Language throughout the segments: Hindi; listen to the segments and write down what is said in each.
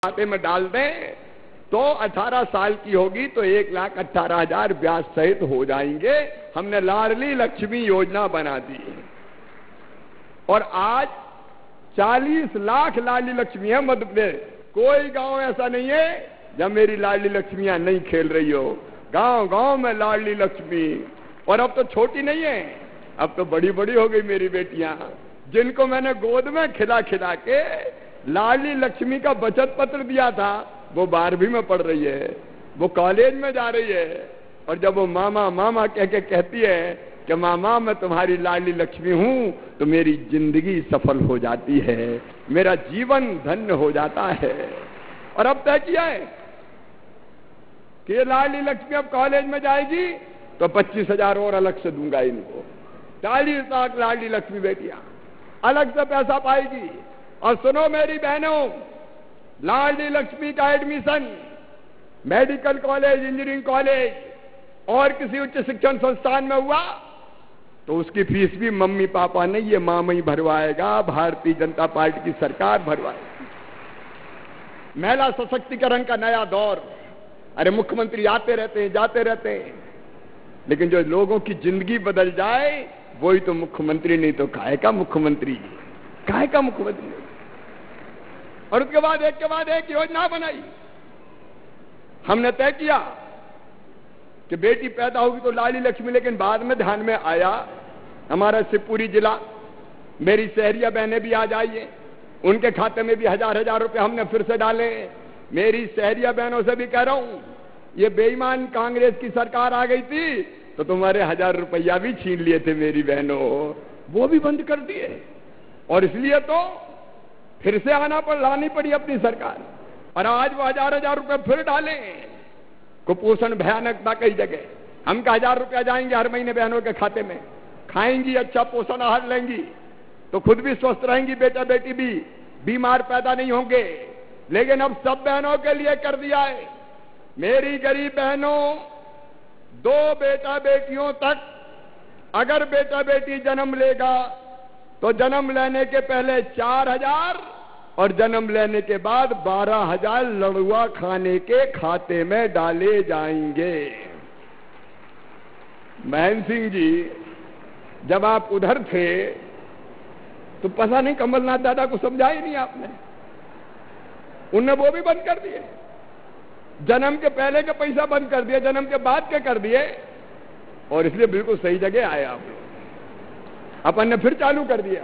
खाते में डाल दें तो 18 साल की होगी तो 1,18,000 ब्याज सहित हो जाएंगे। हमने लाडली लक्ष्मी योजना बना दी और आज 40 लाख लाडली लक्ष्मी है मध्य प्रदेश। कोई गांव ऐसा नहीं है जब मेरी लाडली लक्ष्मियां नहीं खेल रही हो। गांव गांव में लाडली लक्ष्मी। और अब तो छोटी नहीं है, अब तो बड़ी बड़ी हो गई मेरी बेटियां, जिनको मैंने गोद में खिला खिला के लाडली लक्ष्मी का बचत पत्र दिया था, वो 12वीं में पढ़ रही है, वो कॉलेज में जा रही है। और जब वो मामा मामा कह के कहती है कि मामा मैं तुम्हारी लाडली लक्ष्मी हूं, तो मेरी जिंदगी सफल हो जाती है, मेरा जीवन धन्य हो जाता है। और अब तय किया है कि लाडली लक्ष्मी अब कॉलेज में जाएगी तो 25,000 और अलग से दूंगा इनको। 40 लाख लाडली लक्ष्मी बेटियां अलग से पैसा पाएगी। और सुनो मेरी बहनों, लाडली लक्ष्मी का admission medical college, engineering college और किसी उच्च शिक्षण संस्थान में हुआ तो उसकी फीस भी मम्मी पापा नहीं, ये मामा ही भरवाएगा, भारतीय जनता पार्टी की सरकार भरवाएगी। महिला सशक्तिकरण का नया दौर। अरे मुख्यमंत्री आते रहते हैं, जाते रहते हैं, लेकिन जो लोगों की जिंदगी बदल जाए वही तो मुख्यमंत्री, नहीं तो काहे का मुख्यमंत्री, काहे का मुख्यमंत्री। और उसके बाद एक के बाद एक योजना बनाई। हमने तय किया कि बेटी पैदा होगी तो लाडली लक्ष्मी, लेकिन बाद में ध्यान में आया हमारा शिवपुरी जिला, मेरी शहरिया बहनें भी आ जाइए, उनके खाते में भी 1000-1000 रुपए हमने फिर से डाले। मेरी शहरिया बहनों से भी कह रहा हूं, ये बेईमान कांग्रेस की सरकार आ गई थी तो तुम्हारे 1000 रुपया भी छीन लिए थे मेरी बहनों, वो भी बंद कर दिए। और इसलिए तो फिर से लानी पड़ी अपनी सरकार। और आज वो 1000-1000 रुपए फिर डाले। कुपोषण भयानक था कई जगह, हम का 1000 रुपया जाएंगे हर महीने बहनों के खाते में, खाएंगी, अच्छा पोषण आहार लेंगी तो खुद भी स्वस्थ रहेंगी, बेटा बेटी भी बीमार पैदा नहीं होंगे। लेकिन अब सब बहनों के लिए कर दिया है। मेरी गरीब बहनों, 2 बेटा बेटियों तक अगर बेटा बेटी जन्म लेगा तो जन्म लेने के पहले 4000 और जन्म लेने के बाद 12,000 लड़ुआ खाने के खाते में डाले जाएंगे। महेंद्र सिंह जी, जब आप उधर थे तो पता नहीं कमलनाथ दादा को समझा ही नहीं आपने, उनने वो भी बंद कर दिए। जन्म के पहले के पैसा बंद कर दिए, जन्म के बाद के कर दिए। और इसलिए बिल्कुल सही जगह आए आप, अपन ने फिर चालू कर दिया,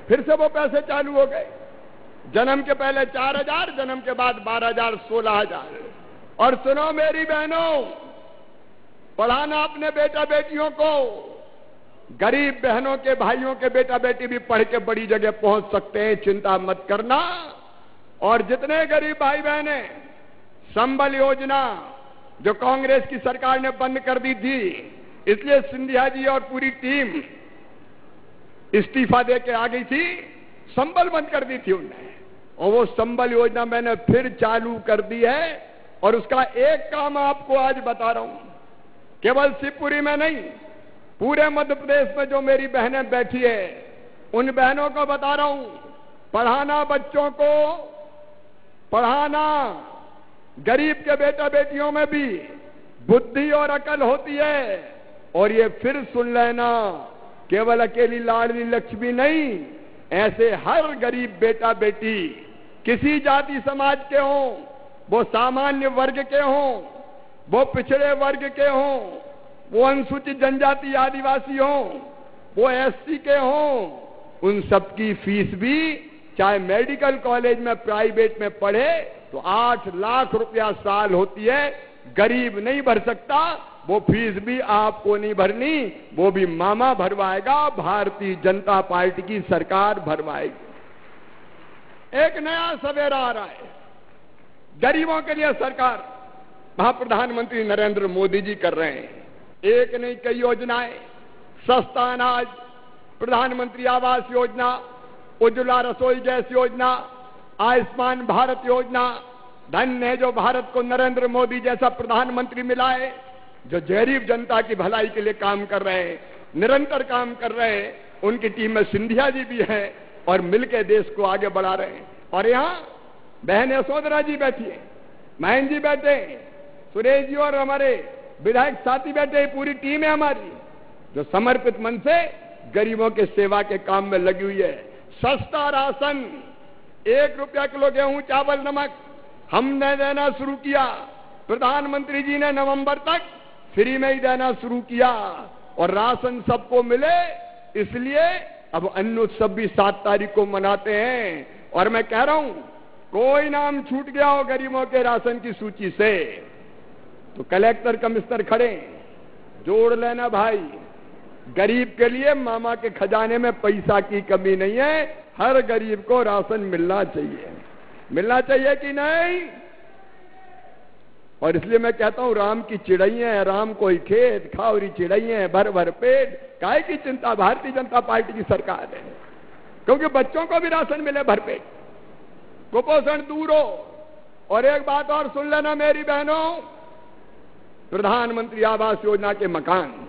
फिर से वो पैसे चालू हो गए। जन्म के पहले 4000, जन्म के बाद 12,000, 16,000। और सुनो मेरी बहनों, पढ़ाना अपने बेटा बेटियों को। गरीब बहनों के भाइयों के बेटा बेटी भी पढ़ के बड़ी जगह पहुंच सकते हैं, चिंता मत करना। और जितने गरीब भाई बहने, संबल योजना जो कांग्रेस की सरकार ने बंद कर दी थी, इसलिए सिंधिया जी और पूरी टीम इस्तीफा दे के आ गई थी, संबल बंद कर दी थी उन्होंने। और वो संबल योजना मैंने फिर चालू कर दी है। और उसका एक काम आपको आज बता रहा हूं, केवल शिवपुरी में नहीं, पूरे मध्य प्रदेश में जो मेरी बहनें बैठी है, उन बहनों को बता रहा हूं, पढ़ाना बच्चों को, पढ़ाना। गरीब के बेटा बेटियों में भी बुद्धि और अकल होती है। और ये फिर सुन लेना, केवल अकेली लाडली लक्ष्मी नहीं, ऐसे हर गरीब बेटा बेटी, किसी जाति समाज के हों, वो सामान्य वर्ग के हों, वो पिछड़े वर्ग के हों, वो अनुसूचित जनजाति आदिवासी हों, वो एससी के हों, उन सबकी फीस भी, चाहे मेडिकल कॉलेज में प्राइवेट में पढ़े तो 8 लाख रुपया साल होती है। गरीब नहीं भर सकता, वो फीस भी आपको नहीं भरनी, वो भी मामा भरवाएगा, भारतीय जनता पार्टी की सरकार भरवाएगी। एक नया सवेरा आ रहा है, गरीबों के लिए सरकार, वहां प्रधानमंत्री नरेंद्र मोदी जी कर रहे हैं। एक नहीं कई योजनाएं, सस्ता अनाज, प्रधानमंत्री आवास योजना, उज्ज्वला रसोई गैस योजना, आयुष्मान भारत योजना। धन्य है जो भारत को नरेंद्र मोदी जैसा प्रधानमंत्री मिला है, जो गरीब जनता की भलाई के लिए काम कर रहे हैं, निरंतर काम कर रहे हैं। उनकी टीम में सिंधिया जी भी हैं, और मिलकर देश को आगे बढ़ा रहे हैं। और यहां बहन यशोधरा जी बैठी है, महेंद्र जी बैठे, सुरेश जी और हमारे विधायक साथी बैठे, पूरी टीम है हमारी जो समर्पित मन से गरीबों के सेवा के काम में लगी हुई है। सस्ता राशन, 1 रुपया किलो गेहूं चावल नमक हमने देना शुरू किया। प्रधानमंत्री जी ने नवंबर तक फ्री में ही देना शुरू किया और राशन सबको मिले, इसलिए अब अन्न उत्सव भी 7 तारीख को मनाते हैं। और मैं कह रहा हूं, कोई नाम छूट गया हो गरीबों के राशन की सूची से तो कलेक्टर कमिश्नर खड़े, जोड़ लेना भाई। गरीब के लिए मामा के खजाने में पैसा की कमी नहीं है, हर गरीब को राशन मिलना चाहिए। मिलना चाहिए कि नहीं? और इसलिए मैं कहता हूं, राम की चिड़ैया है, राम कोई खेत, खाओरी चिड़ैया है भर भर पेट, काहे की चिंता, भारतीय जनता पार्टी की सरकार है। क्योंकि बच्चों को भी राशन मिले भरपेट, कुपोषण दूर हो। और एक बात और सुन लेना मेरी बहनों, प्रधानमंत्री आवास योजना के मकान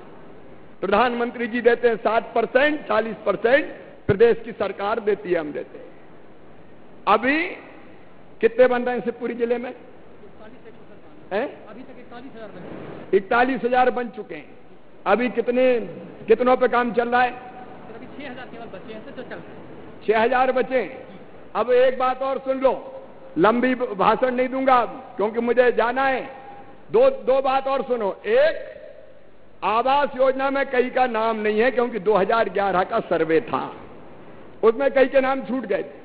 प्रधानमंत्री जी देते हैं 7%, 40% प्रदेश की सरकार देती है, हम देते हैं। अभी कितने बन रहे हैं शिवपुरी जिले में? अभी तक 41,000 बने। 41,000 बन चुके हैं। अभी कितनों पे काम चल रहा है? अभी 6,000 केवल बचे हैं, तो चल रहा है। 6,000 बचे। अब एक बात और सुन लो, लंबी भाषण नहीं दूंगा क्योंकि मुझे जाना है। दो बात और सुनो। एक, आवास योजना में कई का नाम नहीं है क्योंकि 2011 का सर्वे था, उसमें कई के नाम छूट गए थे।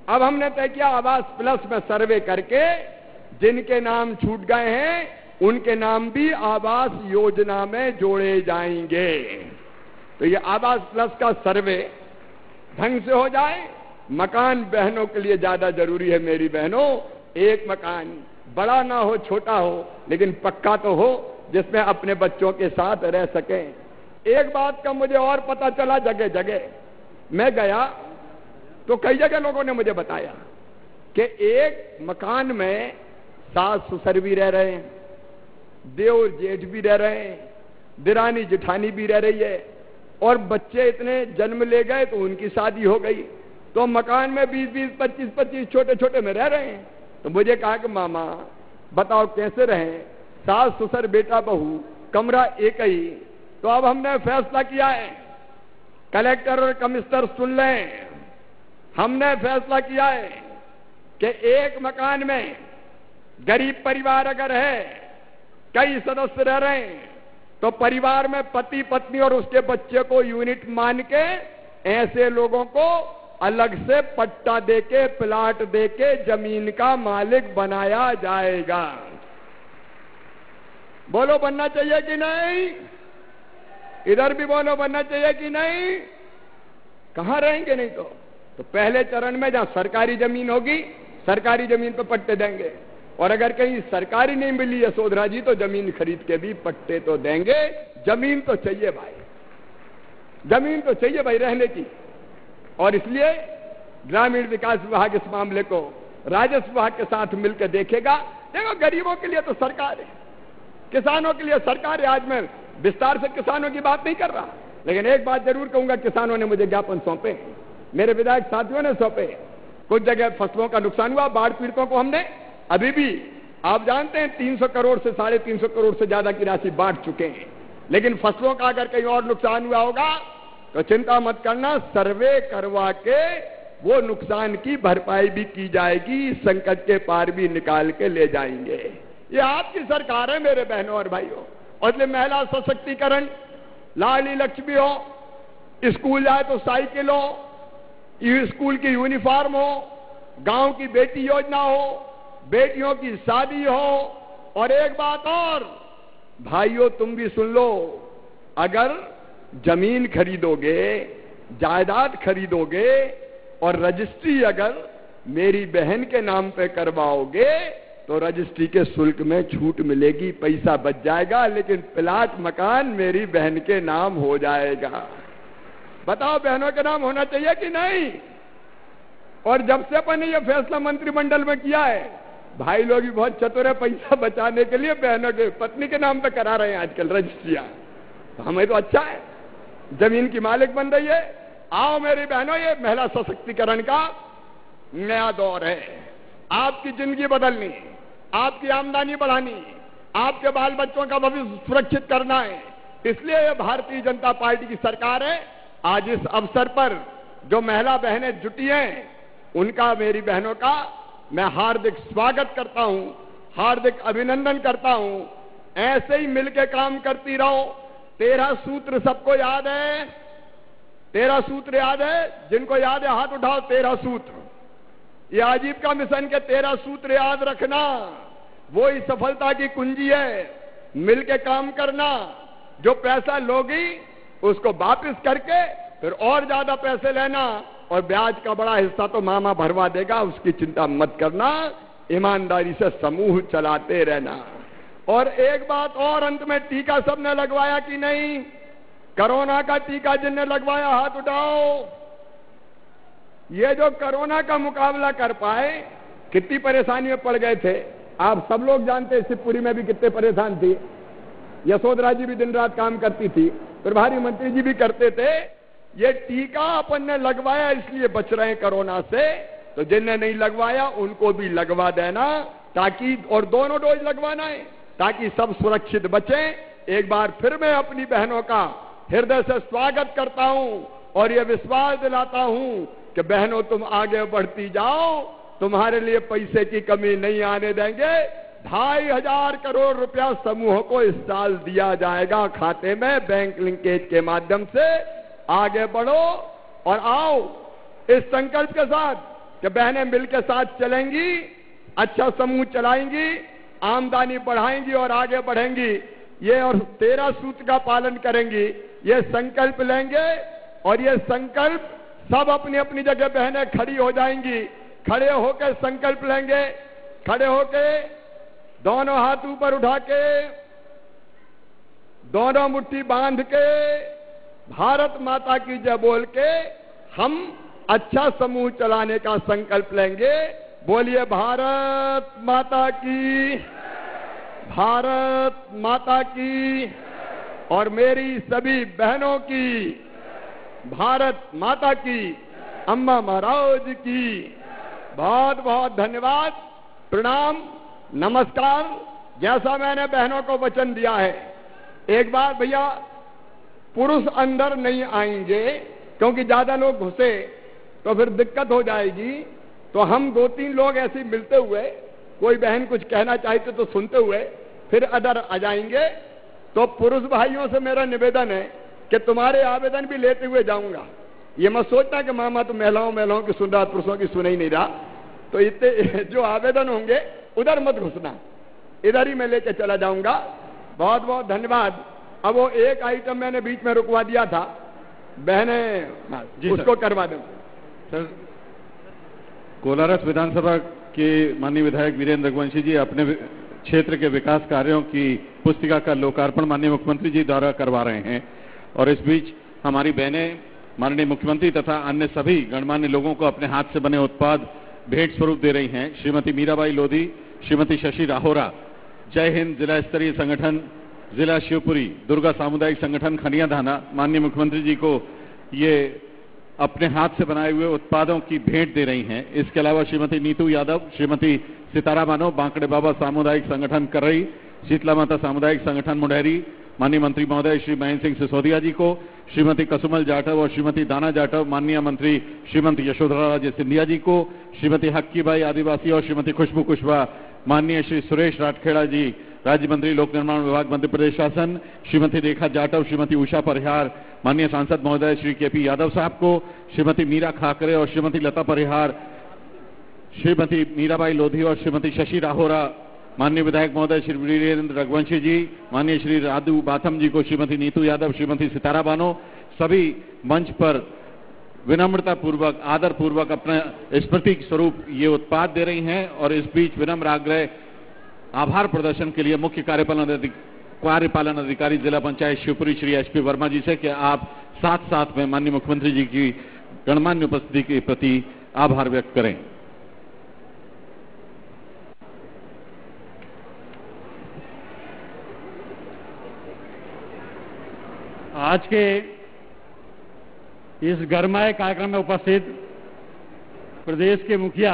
अब हमने तय किया आवास प्लस में सर्वे करके जिनके नाम छूट गए हैं उनके नाम भी आवास योजना में जोड़े जाएंगे। तो ये आवास प्लस का सर्वे ढंग से हो जाए। मकान बहनों के लिए ज्यादा जरूरी है मेरी बहनों। एक मकान बड़ा ना हो, छोटा हो, लेकिन पक्का तो हो जिसमें अपने बच्चों के साथ रह सकें। एक बात का मुझे और पता चला, जगह जगह मैं गया तो कई जगह लोगों ने मुझे बताया कि एक मकान में सास ससुर भी रह रहे हैं, देवर जेठ भी रह रहे हैं, दिरानी जिठानी भी रह रही है, और बच्चे इतने जन्म ले गए तो उनकी शादी हो गई, तो मकान में 20-20, 25-25 छोटे छोटे में रह रहे हैं। तो मुझे कहा कि मामा बताओ कैसे रहें, सास ससुर बेटा बहू, कमरा एक ही। तो अब हमने फैसला किया है, कलेक्टर और कमिश्नर सुन लें, हमने फैसला किया है कि एक मकान में गरीब परिवार अगर है, कई सदस्य रह रहे हैं, तो परिवार में पति पत्नी और उसके बच्चे को यूनिट मान के ऐसे लोगों को अलग से पट्टा देके, प्लाट देके जमीन का मालिक बनाया जाएगा। बोलो बनना चाहिए कि नहीं? इधर भी बोलो बनना चाहिए कि नहीं? कहां रहेंगे नहीं तो पहले चरण में जहां सरकारी जमीन होगी, सरकारी जमीन पर पट्टे देंगे, और अगर कहीं सरकारी नहीं मिली यशोधरा जी तो जमीन खरीद के भी पट्टे तो देंगे। जमीन तो चाहिए भाई, जमीन तो चाहिए भाई रहने की। और इसलिए ग्रामीण विकास विभाग इस मामले को राजस्व विभाग के साथ मिलकर देखेगा। देखो, गरीबों के लिए तो सरकार है, किसानों के लिए सरकार है। आज मैं विस्तार से किसानों की बात नहीं कर रहा, लेकिन एक बात जरूर कहूंगा, किसानों ने मुझे ज्ञापन सौंपे, मेरे विधायक साथियों ने सौंपे। कुछ जगह फसलों का नुकसान हुआ, बाढ़ पीड़ितों को हमने अभी भी, आप जानते हैं 300 करोड़ से 350 करोड़ से ज्यादा की राशि बांट चुके हैं। लेकिन फसलों का अगर कहीं और नुकसान हुआ होगा तो चिंता मत करना, सर्वे करवा के वो नुकसान की भरपाई भी की जाएगी, संकट के पार भी निकाल के ले जाएंगे। ये आपकी सरकार है मेरे बहनों और भाइयों। और इसलिए महिला सशक्तिकरण, लाडली लक्ष्मी हो, स्कूल जाए तो साइकिल हो, स्कूल की यूनिफॉर्म हो, गांव की बेटी योजना हो, बेटियों की शादी हो। और एक बात और भाइयों, तुम भी सुन लो, अगर जमीन खरीदोगे, जायदाद खरीदोगे और रजिस्ट्री अगर मेरी बहन के नाम पे करवाओगे तो रजिस्ट्री के शुल्क में छूट मिलेगी, पैसा बच जाएगा, लेकिन प्लाट मकान मेरी बहन के नाम हो जाएगा। बताओ, बहनों के नाम होना चाहिए कि नहीं? और जब से अपन ने यह फैसला मंत्रिमंडल में किया है, भाई लोग भी बहुत चतुर है, पैसा बचाने के लिए बहनों के पत्नी के नाम पे करा रहे हैं आजकल रजिस्ट्रियां। तो हमें तो अच्छा है, जमीन की मालिक बन रही है, आओ मेरी बहनों, ये महिला सशक्तिकरण का नया दौर है। आपकी जिंदगी बदलनी, आपकी आमदनी बढ़ानी, आपके बाल बच्चों का भविष्य सुरक्षित करना है। इसलिए ये भारतीय जनता पार्टी की सरकार है। आज इस अवसर पर जो महिला बहनें जुटी हैं, उनका, मेरी बहनों का मैं हार्दिक स्वागत करता हूं, हार्दिक अभिनंदन करता हूं। ऐसे ही मिलके काम करती रहो। 13 सूत्र सबको याद है? 13 सूत्र याद है? जिनको याद है हाथ उठाओ। 13 सूत्र, ये आजीविका मिशन के 13 सूत्र याद रखना। वो ही सफलता की कुंजी है। मिलके काम करना। जो पैसा लोगी उसको वापस करके फिर और ज्यादा पैसे लेना, और ब्याज का बड़ा हिस्सा तो मामा भरवा देगा, उसकी चिंता मत करना। ईमानदारी से समूह चलाते रहना। और एक बात और, अंत में, टीका सबने लगवाया कि नहीं? कोरोना का टीका जिनने लगवाया हाथ उठाओ। ये जो कोरोना का मुकाबला कर पाए, कितनी परेशानी में पड़ गए थे आप सब लोग जानते हैं। शिवपुरी में भी कितने परेशान थी। यशोधरा जी भी दिन रात काम करती थी, प्रभारी मंत्री जी भी करते थे। ये टीका अपन ने लगवाया, इसलिए बच रहे हैं कोरोना से। तो जिनने नहीं लगवाया उनको भी लगवा देना, ताकि, और दोनों डोज लगवाना है, ताकि सब सुरक्षित बचें। एक बार फिर मैं अपनी बहनों का हृदय से स्वागत करता हूं और यह विश्वास दिलाता हूं कि बहनों, तुम आगे बढ़ती जाओ, तुम्हारे लिए पैसे की कमी नहीं आने देंगे। 2500 करोड़ रुपया समूह को इस साल दिया जाएगा खाते में, बैंक लिंकेज के माध्यम से। आगे बढ़ो और आओ इस संकल्प के साथ कि बहनें मिलकर साथ चलेंगी, अच्छा समूह चलाएंगी, आमदनी बढ़ाएंगी और आगे बढ़ेंगी। ये और 13 सूत्र का पालन करेंगी। ये संकल्प लेंगे और ये संकल्प सब अपनी अपनी जगह बहनें खड़ी हो जाएंगी। खड़े होकर संकल्प लेंगे। खड़े होकर दोनों हाथ ऊपर उठा के, दोनों मुट्ठी बांध के, भारत माता की जय बोल के हम अच्छा समूह चलाने का संकल्प लेंगे। बोलिए भारत माता की, भारत माता की, और मेरी सभी बहनों की भारत माता की, अम्मा महाराज की बहुत बहुत धन्यवाद, प्रणाम, नमस्कार। जैसा मैंने बहनों को वचन दिया है, एक बार भैया, पुरुष अंदर नहीं आएंगे, क्योंकि ज्यादा लोग घुसे तो फिर दिक्कत हो जाएगी। तो हम 2-3 लोग ऐसे मिलते हुए, कोई बहन कुछ कहना चाहते तो सुनते हुए फिर अदर आ जाएंगे। तो पुरुष भाइयों से मेरा निवेदन है कि तुम्हारे आवेदन भी लेते हुए जाऊंगा। ये मत सोचना कि मामा तो महिलाओं की सुन रहा, पुरुषों की सुन ही नहीं रहा। तो इतने जो आवेदन होंगे उधर मत घुसना, इधर ही मैं लेके चला जाऊंगा। बहुत बहुत धन्यवाद। अब वो एक आइटम मैंने बीच में रुकवा दिया था, बहने उसको करवा दो सर। कोलारस विधानसभा के माननीय विधायक वीरेंद्र रघुवंशी जी अपने क्षेत्र के विकास कार्यों की पुस्तिका का लोकार्पण माननीय मुख्यमंत्री जी द्वारा करवा रहे हैं। और इस बीच हमारी बहनें माननीय मुख्यमंत्री तथा अन्य सभी गणमान्य लोगों को अपने हाथ से बने उत्पाद भेंट स्वरूप दे रही हैं। श्रीमती मीराबाई लोधी, श्रीमती शशि राहोरा, जय हिंद जिला स्तरीय संगठन जिला शिवपुरी, दुर्गा सामुदायिक संगठन खनिया धाना, माननीय मुख्यमंत्री जी को ये अपने हाथ से बनाए हुए उत्पादों की भेंट दे रही हैं। इसके अलावा श्रीमती नीतू यादव, श्रीमती सितारा बानो, बांकड़े बाबा सामुदायिक संगठन करई, शीतला माता सामुदायिक संगठन मुंडेरी, माननीय मंत्री महोदय श्री महेंद्र सिंह सिसोदिया जी को, श्रीमती कसुमल जाटव और श्रीमती दाना जाटव, माननीय मंत्री श्रीमती यशोधरा राजे सिंधिया जी को, श्रीमती हक्कीबाई आदिवासी और श्रीमती खुशबू कुशवाहा, माननीय श्री सुरेश राठखेड़ा जी, राज्य मंत्री लोक निर्माण विभाग मध्य प्रदेश शासन, श्रीमती रेखा जाटव, श्रीमती उषा परिहार, माननीय सांसद महोदय श्री केपी यादव साहब को, श्रीमती मीरा खाकरे और श्रीमती लता परिहार, श्रीमती मीराबाई लोधी और श्रीमती शशि राहोरा, माननीय विधायक महोदय श्री वीरेंद्र रघुवंशी जी, माननीय श्री राधू बाथम जी को, श्रीमती नीतू यादव, श्रीमती सितारा बानो, सभी मंच पर विनम्रता पूर्वक, आदर पूर्वक अपना स्मृति स्वरूप ये उत्पाद दे रही हैं। और इस बीच विनम्र आग्रह आभार प्रदर्शन के लिए मुख्य कार्यपालन अधिकारी जिला पंचायत शिवपुरी श्री एचपी वर्मा जी से कि आप साथ साथ में माननीय मुख्यमंत्री जी की गणमान्य उपस्थिति के प्रति आभार व्यक्त करें। आज के इस गरमाए कार्यक्रम में उपस्थित प्रदेश के मुखिया